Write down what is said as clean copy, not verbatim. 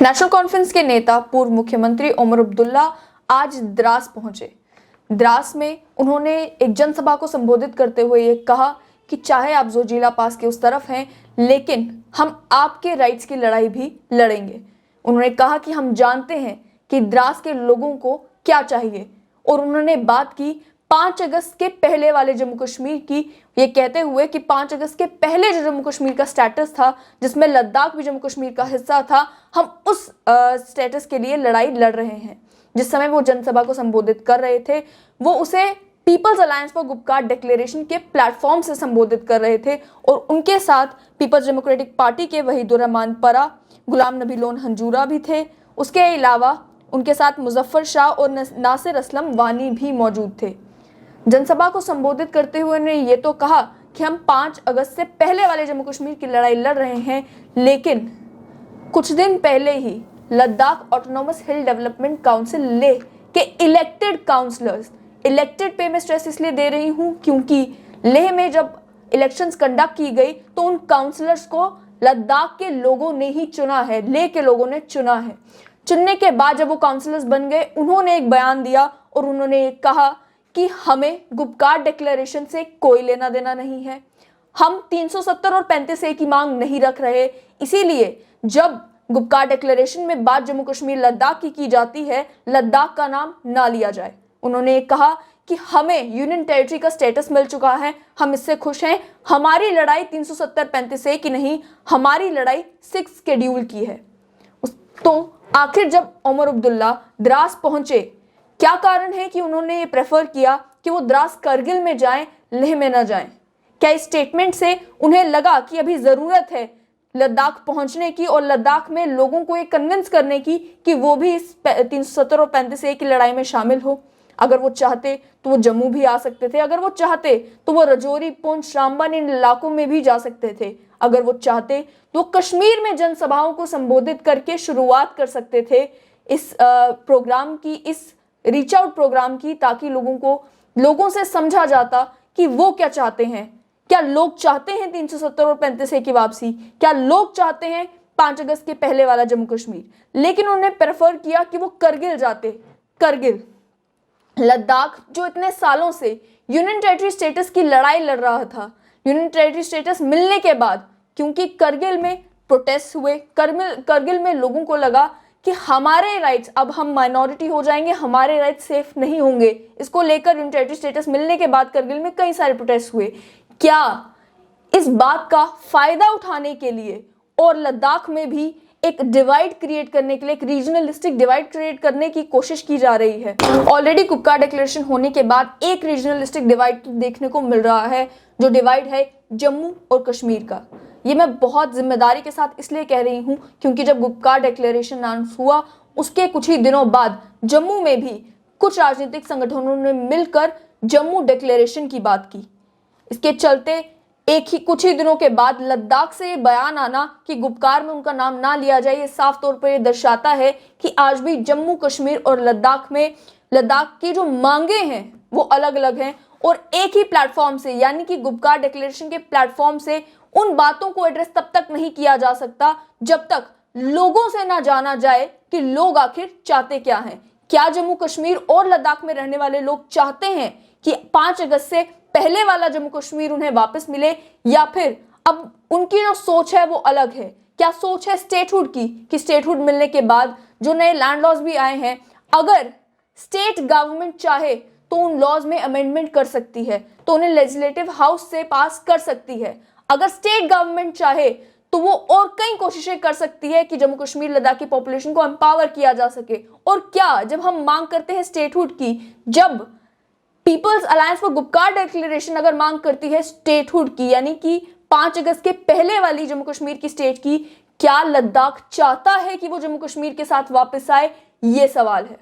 National conference के नेता पूर्व मुख्यमंत्री उमर अब्दुल्ला आज द्रास पहुंचे। द्रास में उन्होंने एक जनसभा को संबोधित करते हुए ये कहा कि चाहे आप जोजिला पास के उस तरफ हैं, लेकिन हम आपके राइट्स की लड़ाई भी लड़ेंगे। उन्होंने कहा कि हम जानते हैं कि द्रास के लोगों को क्या चाहिए, और उन्होंने बात की 5 अगस्त के पहले वाले जम्मू कश्मीर की, ये कहते हुए कि 5 अगस्त के पहले जो जम्मू कश्मीर का स्टेटस था, जिसमें लद्दाख भी जम्मू कश्मीर का हिस्सा था, हम उस स्टेटस के लिए लड़ाई लड़ रहे हैं। जिस समय वो जनसभा को संबोधित कर रहे थे, वो उसे People's Alliance for Gupkar Declaration के प्लेटफॉर्म से संबोधित कर रहे थे, और उनके साथ पीपल्स डेमोक्रेटिक पार्टी के वहीदुर रहमान परा, गुलाम नबी लोन हंजूरा भी थे। उसके अलावा उनके साथ मुजफ्फर शाह और नासिर असलम वानी भी मौजूद थे। जनसभा को संबोधित करते हुए उन्होंने ये तो कहा कि हम 5 अगस्त से पहले वाले जम्मू कश्मीर की लड़ाई लड़ रहे हैं, लेकिन कुछ दिन पहले ही Ladakh autonomous hill development council Leh के इलेक्टेड काउंसलर्स, इलेक्टेड पे मैं स्ट्रेस इसलिए दे रही हूं क्योंकि लेह में जब इलेक्शंस कंडक्ट की गई तो उन काउंसलर्स को लद्दाख के लोगों ने ही चुना है, लेह के लोगों ने चुना है। चुनने के बाद जब वो काउंसलर्स बन गए, उन्होंने एक बयान दिया और उन्होंने ये कहा कि हमें गुपकार डिक्लेरेशन से कोई लेना देना नहीं है, हम 370 और 35A की मांग नहीं रख रहे। इसीलिए जब गुपकार डिक्लेरेशन में बात जम्मू कश्मीर लद्दाख की जाती है, लद्दाख का नाम ना लिया जाए। उन्होंने कहा कि हमें यूनियन टेरिटरी का स्टेटस मिल चुका है, हम इससे खुश हैं। हमारी लड़ाई 370-35A की नहीं, हमारी लड़ाई 6 शेड्यूल की है। तो आखिर जब उमर अब्दुल्ला द्रास पहुंचे, क्या कारण है कि उन्होंने ये प्रेफर किया कि वो द्रास करगिल में जाएं, लेह में ना जाएं? क्या इस स्टेटमेंट से उन्हें लगा कि अभी जरूरत है लद्दाख पहुंचने की और लद्दाख में लोगों को ये कन्विंस करने की कि वो भी इस 370 और 35A की लड़ाई में शामिल हो? अगर वो चाहते तो वो जम्मू भी आ सकते थे, अगर वो चाहते तो वो रजौरी, पुंछ, रामबन इन इलाकों में भी जा सकते थे, अगर वो चाहते तो कश्मीर में जनसभाओं को संबोधित करके शुरुआत कर सकते थे इस प्रोग्राम की, इस रीच आउट प्रोग्राम की, ताकि लोगों से समझा जाता कि वो क्या चाहते हैं। क्या लोग चाहते हैं 370 और 35A की वापसी? क्या लोग चाहते हैं 5 अगस्त के पहले वाला जम्मू कश्मीर? लेकिन उन्होंने प्रेफर किया कि वो करगिल जाते। करगिल, लद्दाख जो इतने सालों से यूनियन टेरिटरी स्टेटस की लड़ाई लड़ रहा था, यूनियन टेरिटरी स्टेटस मिलने के बाद, क्योंकि करगिल में प्रोटेस्ट हुए, करगिल में लोगों को लगा कि हमारे राइट्स, अब हम माइनॉरिटी हो जाएंगे, हमारे राइट्स सेफ नहीं होंगे। इसको लेकर यूनियन टेरिटरी स्टेटस मिलने के बाद करगिल में कई सारे प्रोटेस्ट हुए। क्या इस बात का फायदा उठाने के लिए और लद्दाख में भी एक डिवाइड क्रिएट करने के लिए, एक रीजनलिस्टिक डिवाइड क्रिएट करने की कोशिश की जा रही है? ऑलरेडी गुपकार डिक्लेरेशन होने के बाद एक रीजनलिस्टिक डिवाइड देखने को मिल रहा है, जो डिवाइड है जम्मू और कश्मीर का। ये मैं बहुत जिम्मेदारी के साथ इसलिए कह रही हूँ क्योंकि जब गुपकार डिक्लेरेशन अनाउंस हुआ, उसके कुछ ही दिनों बाद जम्मू में भी कुछ राजनीतिक संगठनों ने मिलकर जम्मू डिक्लेरेशन की बात की। इसके चलते कुछ ही दिनों के बाद लद्दाख से ये बयान आना कि गुपकार में उनका नाम ना लिया जाए, ये साफ तौर पर ये दर्शाता है कि आज भी जम्मू कश्मीर और लद्दाख की जो मांगे हैं वो अलग अलग हैं, और एक ही प्लेटफॉर्म से, यानी कि गुपकार डिक्लेरेशन के प्लेटफॉर्म से उन बातों को एड्रेस तब तक नहीं किया जा सकता जब तक लोगों से ना जाना जाए कि लोग आखिर चाहते क्या हैं। क्या जम्मू कश्मीर और लद्दाख में रहने वाले लोग चाहते हैं कि 5 अगस्त से पहले वाला जम्मू कश्मीर उन्हें वापस मिले, या फिर अब उनकी जो सोच है वो अलग है? क्या सोच है स्टेटहुड की कि स्टेटहुड मिलने के बाद जो नए लैंड लॉज भी आए हैं, अगर स्टेट गवर्नमेंट चाहे तो उन लॉज में अमेंडमेंट कर सकती है, तो उन्हें लेजिस्लेटिव हाउस से पास कर सकती है। अगर स्टेट गवर्नमेंट चाहे तो वो और कई कोशिशें कर सकती है कि जम्मू कश्मीर लद्दाख की पॉपुलेशन को एम्पावर किया जा सके। और क्या जब हम मांग करते हैं स्टेटहुड की, जब People's Alliance for Gupkar Declaration अगर मांग करती है स्टेटहुड की, यानी कि 5 अगस्त के पहले वाली जम्मू कश्मीर की स्टेट की, क्या लद्दाख चाहता है कि वो जम्मू कश्मीर के साथ वापस आए? ये सवाल है।